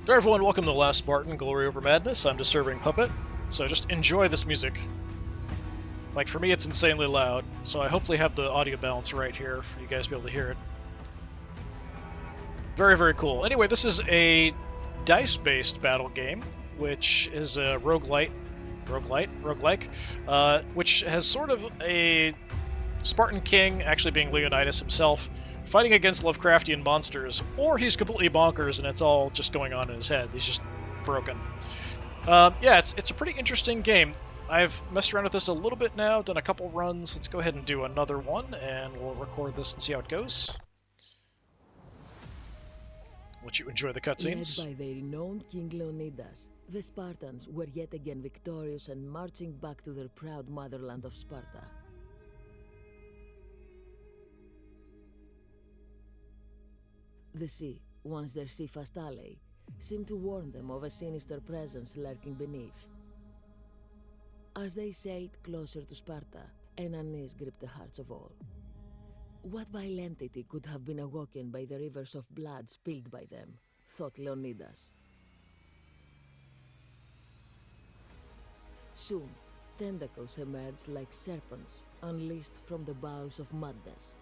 Hey everyone, welcome to Last Spartan, Glory Over Madness. I'm DisturbingPuppet, so just enjoy this music. Like, for me it's insanely loud, so I hopefully have the audio balance right here for you guys to be able to hear it. Very, very cool. Anyway, this is a dice-based battle game, which is a rogue-lite, which has sort of a Spartan king, actually being Leonidas himself, fighting against Lovecraftian monsters, or he's completely bonkers and it's all just going on in his head. He's just broken. Yeah, it's a pretty interesting game. I've messed around with this a little bit now, done a couple runs. Let's go ahead and do another one, and we'll record this and see how it goes. Let you enjoy the cutscenes. Led by their renowned King Leonidas, the Spartans were yet again victorious and marching back to their proud motherland of Sparta. The sea, once their seafast ally, seemed to warn them of a sinister presence lurking beneath. As they sailed closer to Sparta, an unease gripped the hearts of all. What vile entity could have been awoken by the rivers of blood spilled by them, thought Leonidas. Soon, tentacles emerged like serpents unleashed from the bowels of madness.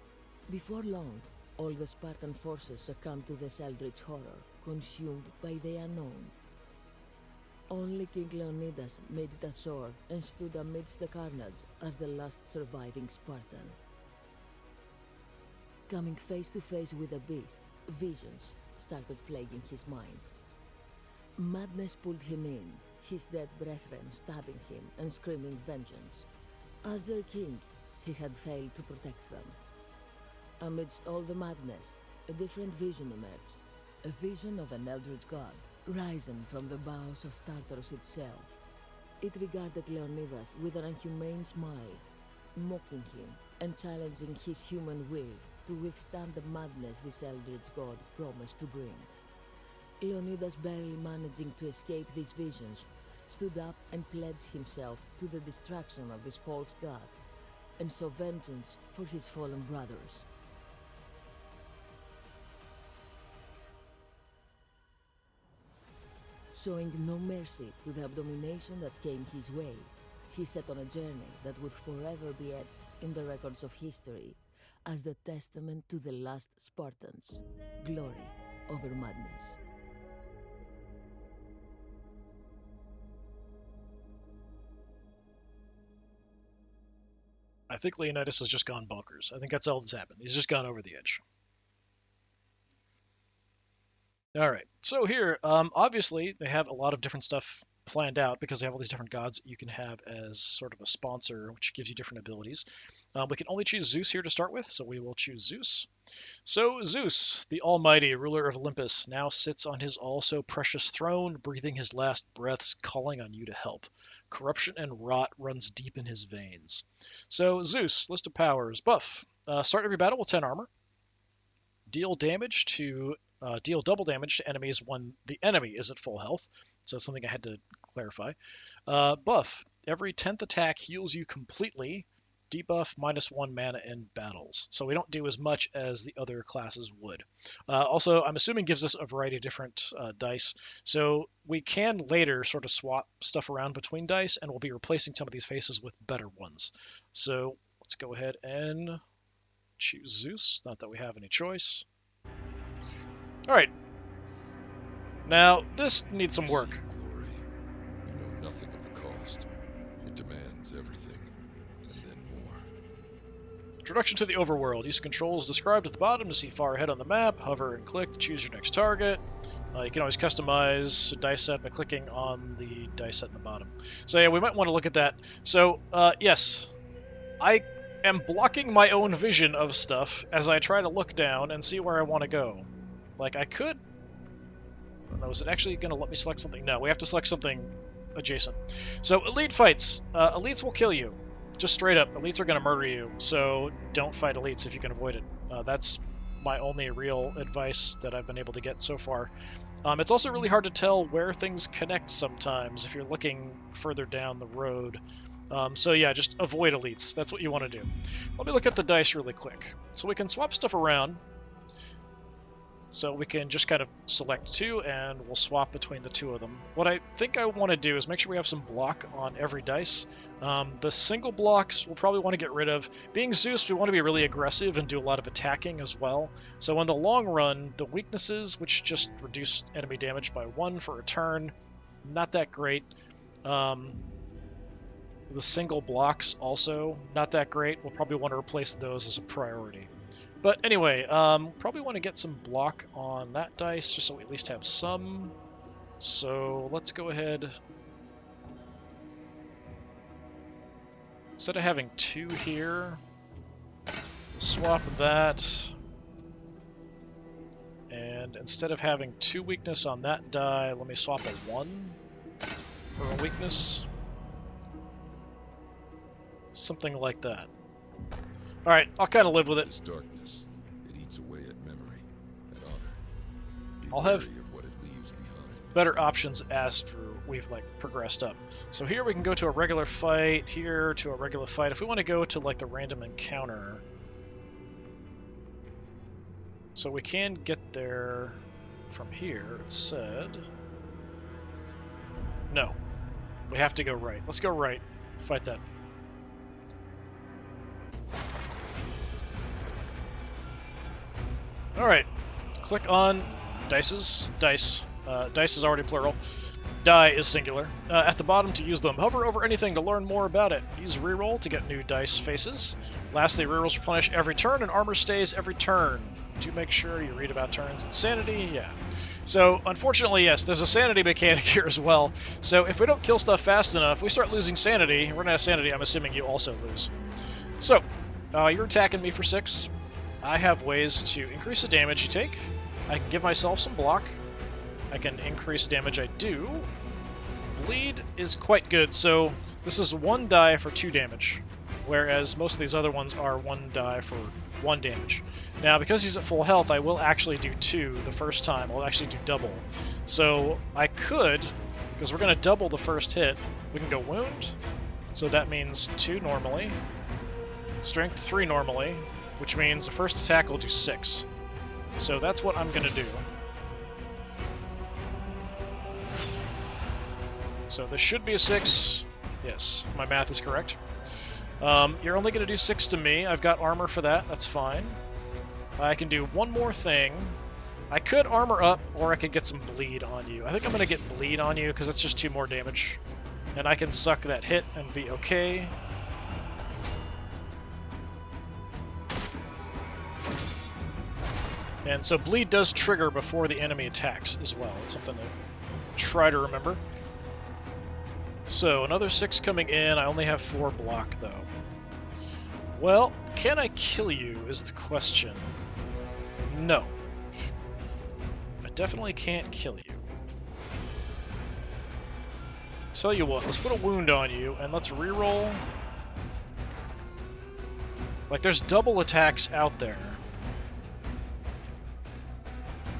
Before long, all the Spartan forces succumbed to this eldritch horror, consumed by the unknown. Only King Leonidas made it ashore and stood amidst the carnage as the last surviving Spartan. Coming face to face with the beast, visions started plaguing his mind. Madness pulled him in, his dead brethren stabbing him and screaming vengeance. As their king, he had failed to protect them. Amidst all the madness, a different vision emerged. A vision of an eldritch god, risen from the bowels of Tartarus itself. It regarded Leonidas with an inhumane smile, mocking him and challenging his human will to withstand the madness this eldritch god promised to bring. Leonidas, barely managing to escape these visions, stood up and pledged himself to the destruction of this false god, and sought vengeance for his fallen brothers. Showing no mercy to the abomination that came his way, he set on a journey that would forever be etched in the records of history as the testament to the last Spartans, glory over madness. I think Leonidas has just gone bonkers. I think that's all that's happened. He's just gone over the edge. All right, so here, obviously, they have a lot of different stuff planned out because they have all these different gods you can have as sort of a sponsor, which gives you different abilities. We can only choose Zeus here to start with, so we will choose Zeus. So Zeus, the almighty ruler of Olympus, now sits on his all-so-precious throne, breathing his last breaths, calling on you to help. Corruption and rot runs deep in his veins. So Zeus, list of powers, buff. Start every battle with 10 armor. Deal double damage to enemies when the enemy is at full health. So something I had to clarify. Buff. Every 10th attack heals you completely. Debuff -1 mana in battles. So we don't do as much as the other classes would. Also, I'm assuming gives us a variety of different dice. So we can later sort of swap stuff around between dice, and we'll be replacing some of these faces with better ones. So let's go ahead and choose Zeus. Not that we have any choice. Alright. Now, this needs some work. Glory. You know nothing of the cost. It demands everything, and then more. Introduction to the overworld. Use controls described at the bottom to see far ahead on the map. Hover and click to choose your next target. You can always customize a dice set by clicking on the dice set in the bottom. So yeah, we might want to look at that. So, yes. I am blocking my own vision of stuff as I try to look down and see where I want to go. Like, I could... I don't know, is it actually going to let me select something? No, we have to select something adjacent. So, elite fights. Elites will kill you. Just straight up. Elites are going to murder you, so don't fight elites if you can avoid it. That's my only real advice that I've been able to get so far. It's also really hard to tell where things connect sometimes if you're looking further down the road. So yeah, just avoid elites. That's what you want to do. Let me look at the dice really quick. So we can swap stuff around. So we can just kind of select two and we'll swap between the two of them. What I think I want to do is make sure we have some block on every dice. The single blocks we'll probably want to get rid of. Being Zeus, we want to be really aggressive and do a lot of attacking as well. So in the long run, the weaknesses, which just reduce enemy damage by 1 for a turn, not that great. The single blocks also not that great. We'll probably want to replace those as a priority. But anyway, probably want to get some block on that dice, just so we at least have some. So let's go ahead. Instead of having 2 here, we'll swap that. And instead of having 2 weakness on that die, let me swap a 1 for a weakness. Something like that. Alright, I'll kind of live with it. This darkness, it eats away at memory, at honor. Be I'll have wary of what it leaves behind. better options as we've progressed up. So here we can go to a regular fight, here to a regular fight. If we want to go to like the random encounter, so we can get there from here. It said no, we have to go right. Let's go right, fight that. Alright, click on dice. Dice is already plural. Die is singular. At the bottom to use them. Hover over anything to learn more about it. Use reroll to get new dice faces. Lastly, rerolls replenish every turn and armor stays every turn. Do make sure you read about turns and sanity. Yeah. So, unfortunately, yes, there's a sanity mechanic here as well. So, if we don't kill stuff fast enough, we start losing sanity. Run out of sanity, I'm assuming you also lose. So, you're attacking me for 6. I have ways to increase the damage you take. I can give myself some block. I can increase damage I do. Bleed is quite good, so this is 1 die for 2 damage, whereas most of these other ones are 1 die for 1 damage. Now, because he's at full health, I will actually do 2 the first time. I'll actually do double. So I could, because we're going to double the first hit, we can go wound, so that means 2 normally, strength 3 normally, which means the first attack will do 6. So that's what I'm going to do. So this should be a 6. Yes, my math is correct. You're only going to do 6 to me. I've got armor for that. That's fine. I can do one more thing. I could armor up, or I could get some bleed on you. I think I'm going to get bleed on you, because that's just 2 more damage. And I can suck that hit and be okay. And so bleed does trigger before the enemy attacks as well. It's something to try to remember. So another 6 coming in. I only have 4 block though. Well, can I kill you is the question. No. I definitely can't kill you. Tell you what, let's put a wound on you and let's reroll. Like, there's double attacks out there.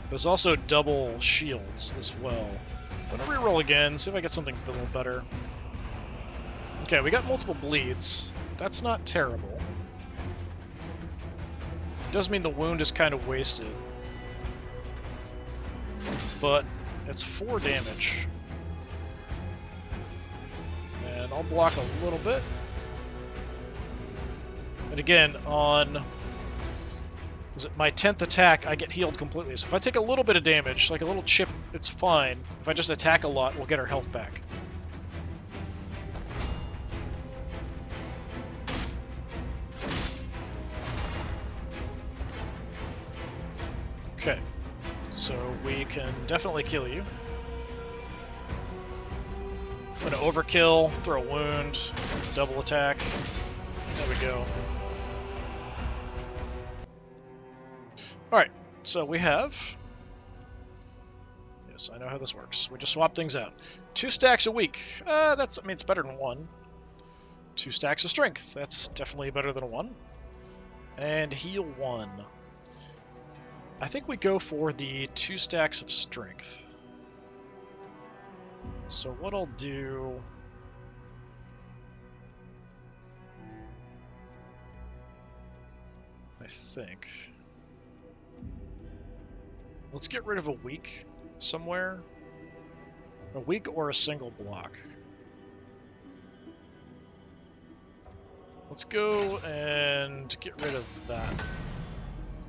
There's also double shields as well. I'm gonna reroll again, see if I get something a little better. Okay, we got multiple bleeds. That's not terrible. It does mean the wound is kind of wasted. But it's 4 damage. And I'll block a little bit. And again, on my 10th attack, I get healed completely. So if I take a little bit of damage, like a little chip, it's fine. If I just attack a lot, we'll get our health back. Okay, so we can definitely kill you. I'm gonna overkill, throw a wound, double attack. There we go. Alright, so we have... Yes, I know how this works. We just swap things out. 2 stacks a week. I mean, it's better than 1. 2 stacks of strength. That's definitely better than a 1. And heal 1. I think we go for the 2 stacks of strength. So what I'll do... I think... Let's get rid of a weak somewhere. A weak or a single block. Let's go and get rid of that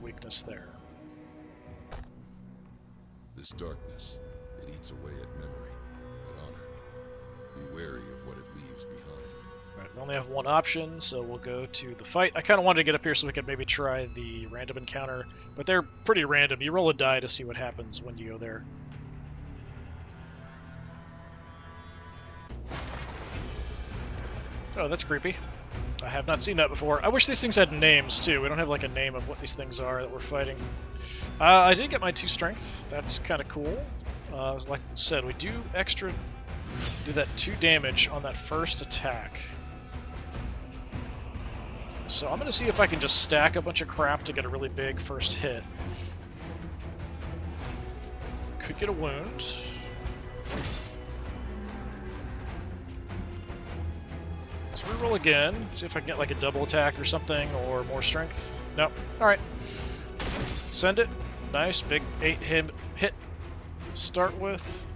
weakness there. This darkness, it eats away at memory, at honor. Be wary of what it leaves behind. Right, we only have one option, so we'll go to the fight. I kind of wanted to get up here so we could maybe try the random encounter, but they're pretty random. You roll a die to see what happens when you go there. Oh, that's creepy. I have not seen that before. I wish these things had names, too. We don't have, like, a name of what these things are that we're fighting. I did get my 2 strength. That's kind of cool. Like I said, we do that 2 damage on that first attack. So I'm going to see if I can just stack a bunch of crap to get a really big first hit. Could get a wound. Let's reroll again, see if I can get like a double attack or something, or more strength. Nope. Alright. Send it. Nice, big 8 hit. Start with.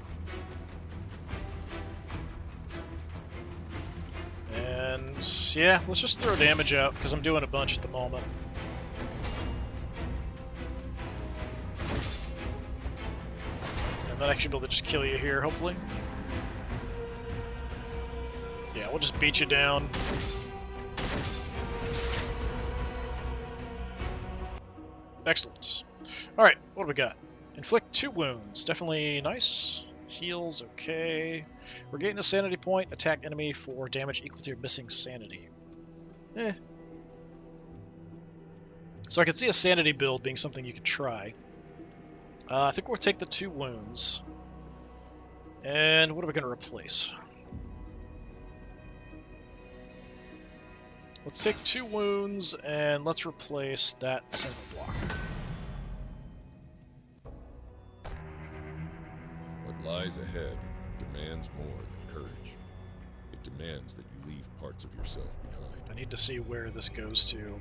And yeah, let's just throw damage out, because I'm doing a bunch at the moment. And then I should be able to just kill you here, hopefully. Yeah, we'll just beat you down. Excellent. Alright, what do we got? Inflict 2 wounds. Definitely nice. Heals, okay. Regain a sanity point. Attack enemy for damage equal to your missing sanity. Eh. So I could see a sanity build being something you could try. I think we'll take the 2 wounds. And what are we going to replace? Let's take 2 wounds, and let's replace that single block. What lies ahead demands more than courage. It demands that you leave parts of yourself behind. I need to see where this goes to.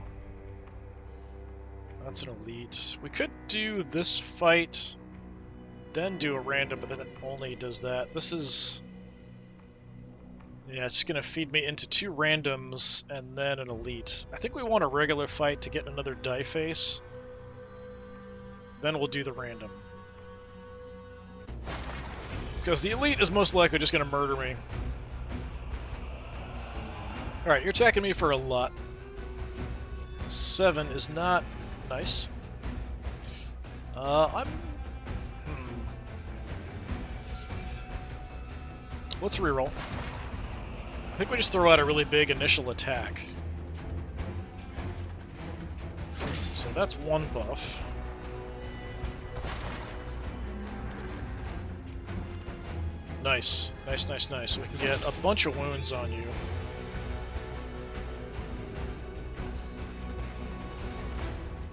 That's an elite. We could do this fight, then do a random, but then it only does that. This is... yeah, it's going to feed me into 2 randoms and then an elite. I think we want a regular fight to get another die face. Then we'll do the random. Because the elite is most likely just going to murder me. Alright, you're attacking me for a lot. 7 is not nice. Let's reroll. I think we just throw out a really big initial attack. So that's 1 buff. Nice. Nice, nice, nice. We can get a bunch of wounds on you.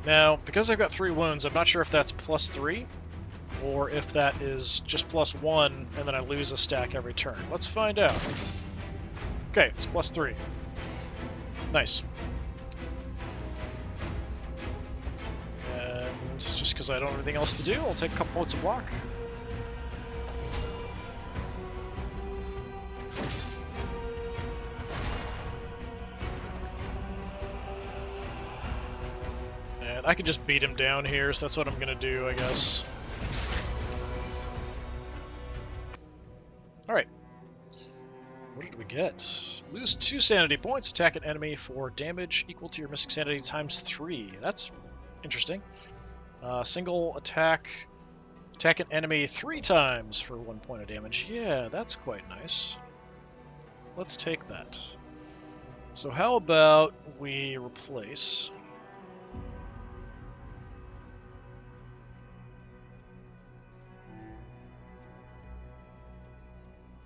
Now, because I've got 3 wounds, I'm not sure if that's +3, or if that is just +1, and then I lose a stack every turn. Let's find out. Okay, it's +3. Nice. And just because I don't have anything else to do, I'll take a couple points of block. And I could just beat him down here, so that's what I'm going to do, I guess. Alright. What did we get? Lose 2 sanity points, attack an enemy for damage equal to your missing sanity times 3. That's interesting. Single attack, attack an enemy 3 times for 1 point of damage. Yeah, that's quite nice. Let's take that. So how about we replace...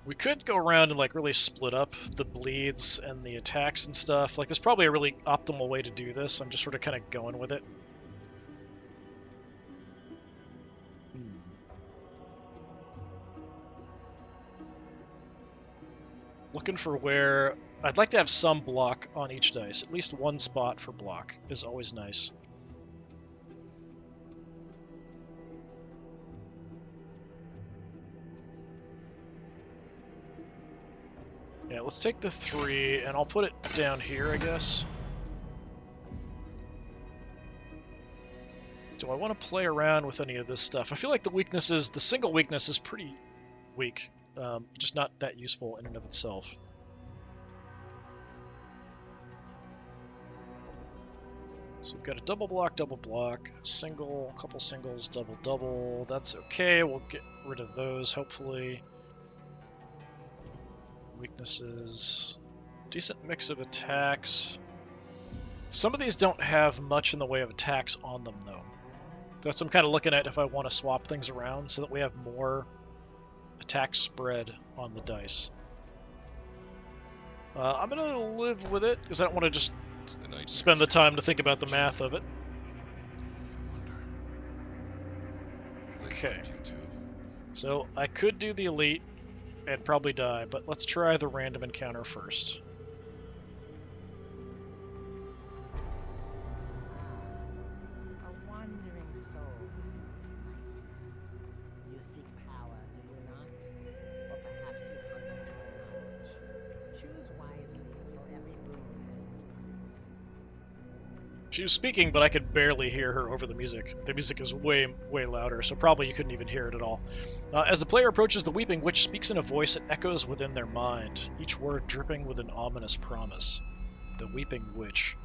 We could go around and like really split up the bleeds and the attacks and stuff. Like there's probably a really optimal way to do this. I'm just sort of kind of going with it. Looking for where... I'd like to have some block on each dice. At least 1 spot for block is always nice. Yeah, let's take the 3, and I'll put it down here, I guess. Do I want to play around with any of this stuff? I feel like the single weakness is pretty weak. Just not that useful in and of itself. So we've got a double block, single, couple singles, double. That's okay. We'll get rid of those, hopefully. Weaknesses. Decent mix of attacks. Some of these don't have much in the way of attacks on them, though. That's what I'm kind of looking at if I want to swap things around so that we have more attack spread on the dice. I'm going to live with it because I don't want to just spend the time to think about the math of it. Okay. So I could do the elite and probably die, but let's try the random encounter first. A wandering soul within this nightmare. You seek power, do you not? Or perhaps you hunger for knowledge. Choose wisely, for every boon has its price. She was speaking, but I could barely hear her over the music. The music is way louder, so probably you couldn't even hear it at all. As the player approaches, the Weeping Witch speaks in a voice that echoes within their mind, each word dripping with an ominous promise. The Weeping Witch.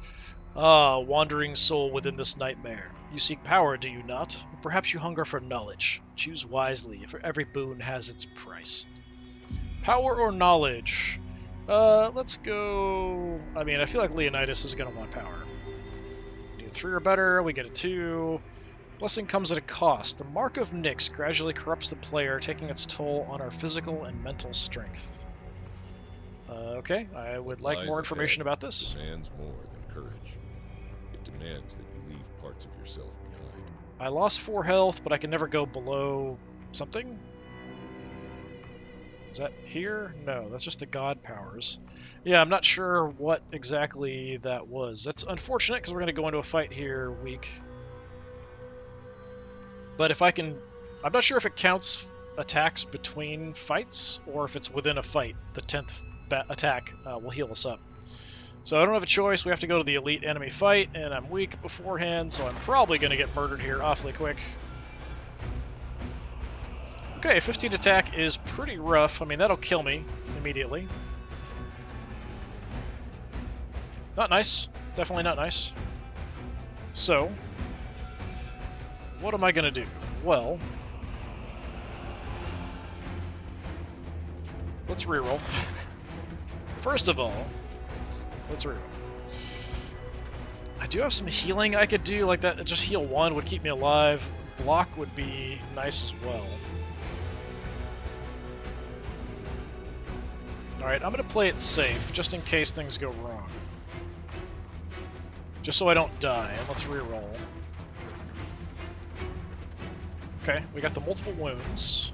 Ah, wandering soul within this nightmare. You seek power, do you not? Or perhaps you hunger for knowledge. Choose wisely, for every boon has its price. Power or knowledge? Let's go... I mean, I feel like Leonidas is going to want power. 3 or better, we get a 2. Blessing comes at a cost. The Mark of Nyx gradually corrupts the player, taking its toll on our physical and mental strength. Okay, I would like more information about this. It demands more than courage. It demands that you leave parts of yourself behind. I lost 4 health, but I can never go below something? Is that here? No, that's just the god powers. Yeah, I'm not sure what exactly that was. That's unfortunate because we're going to go into a fight here weak. But if I can... I'm not sure if it counts attacks between fights or if it's within a fight. The 10th attack will heal us up. So I don't have a choice. We have to go to the elite enemy fight, and I'm weak beforehand, so I'm probably going to get murdered here awfully quick. Okay, 15 attack is pretty rough. I mean, that'll kill me immediately. Not nice. Definitely not nice. So, what am I going to do? Well, let's reroll. First of all, let's reroll. I do have some healing I could do, like that. Just heal 1 would keep me alive. Block would be nice as well. Alright, I'm going to play it safe, just in case things go wrong. Just so I don't die, and let's reroll. Okay, we got the multiple wounds.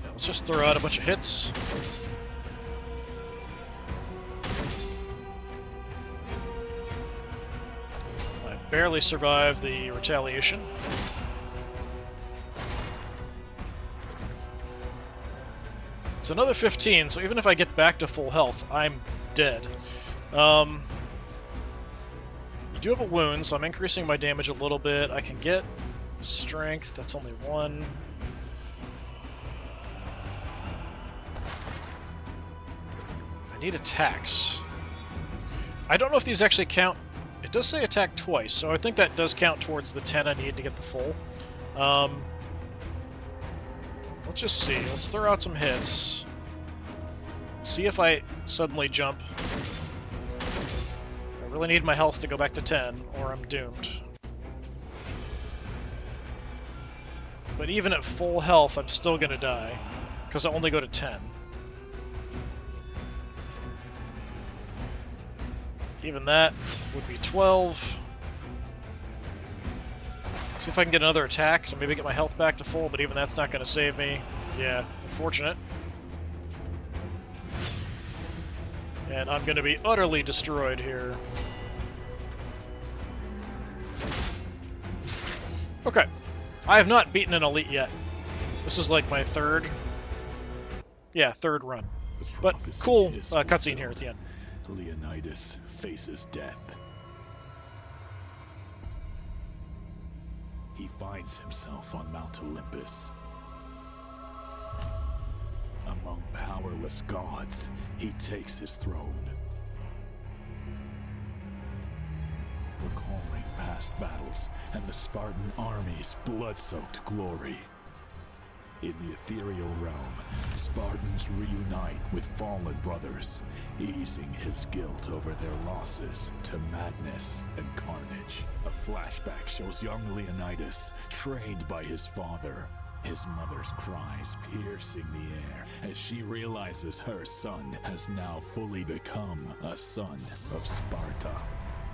Yeah, let's just throw out a bunch of hits. I barely survived the retaliation. It's another 15, so even if I get back to full health, I'm dead. You do have a wound, so I'm increasing my damage a little bit. I can get strength, that's only 1. I need attacks. I don't know if these actually count. It does say attack twice, so I think that does count towards the 10 I need to get the full. Let's just see. Let's throw out some hits. See if I suddenly jump. I really need my health to go back to 10, or I'm doomed. But even at full health, I'm still gonna die, because I only go to 10. Even that would be 12. See if I can get another attack to maybe get my health back to full, but even that's not going to save me. Yeah, unfortunate. And I'm going to be utterly destroyed here. Okay. I have not beaten an elite yet. This is like my third run. But cool cutscene here at the end. Leonidas faces death. He finds himself on Mount Olympus. Among powerless gods, he takes his throne. Recalling past battles and the Spartan army's blood-soaked glory. In the ethereal realm, Spartans reunite with fallen brothers, easing his guilt over their losses to madness and carnage. A flashback shows young Leonidas, trained by his father, his mother's cries piercing the air as she realizes her son has now fully become a son of Sparta.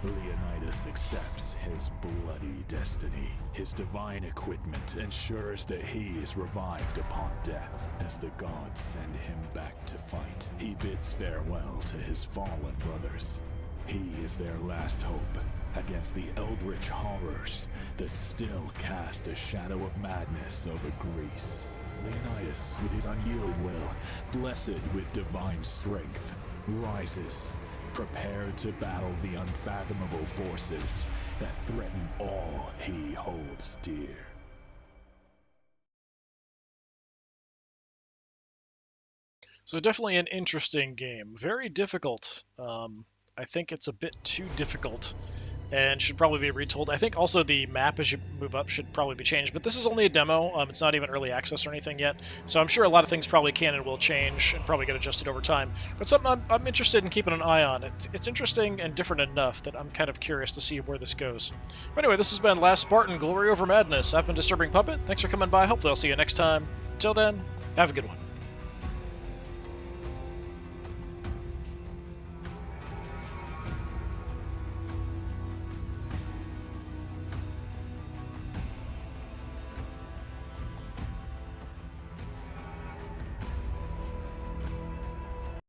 Leonidas accepts his bloody destiny. His divine equipment ensures that he is revived upon death. As the gods send him back to fight, he bids farewell to his fallen brothers. He is their last hope against the eldritch horrors that still cast a shadow of madness over Greece. Leonidas, with his unyielding will, blessed with divine strength, rises, prepared to battle the unfathomable forces that threaten all he holds dear. So definitely an interesting game. Very difficult. I think it's a bit too difficult and should probably be retold. I think also the map as you move up should probably be changed, but this is only a demo. It's not even early access or anything yet, so I'm sure a lot of things probably can and will change and probably get adjusted over time. But something I'm interested in keeping an eye on. It's interesting and different enough that I'm kind of curious to see where this goes. But anyway, this has been Last Spartan, Glory Over Madness. I've been Disturbing Puppet. Thanks for coming by. Hopefully I'll see you next time. Until then, have a good one.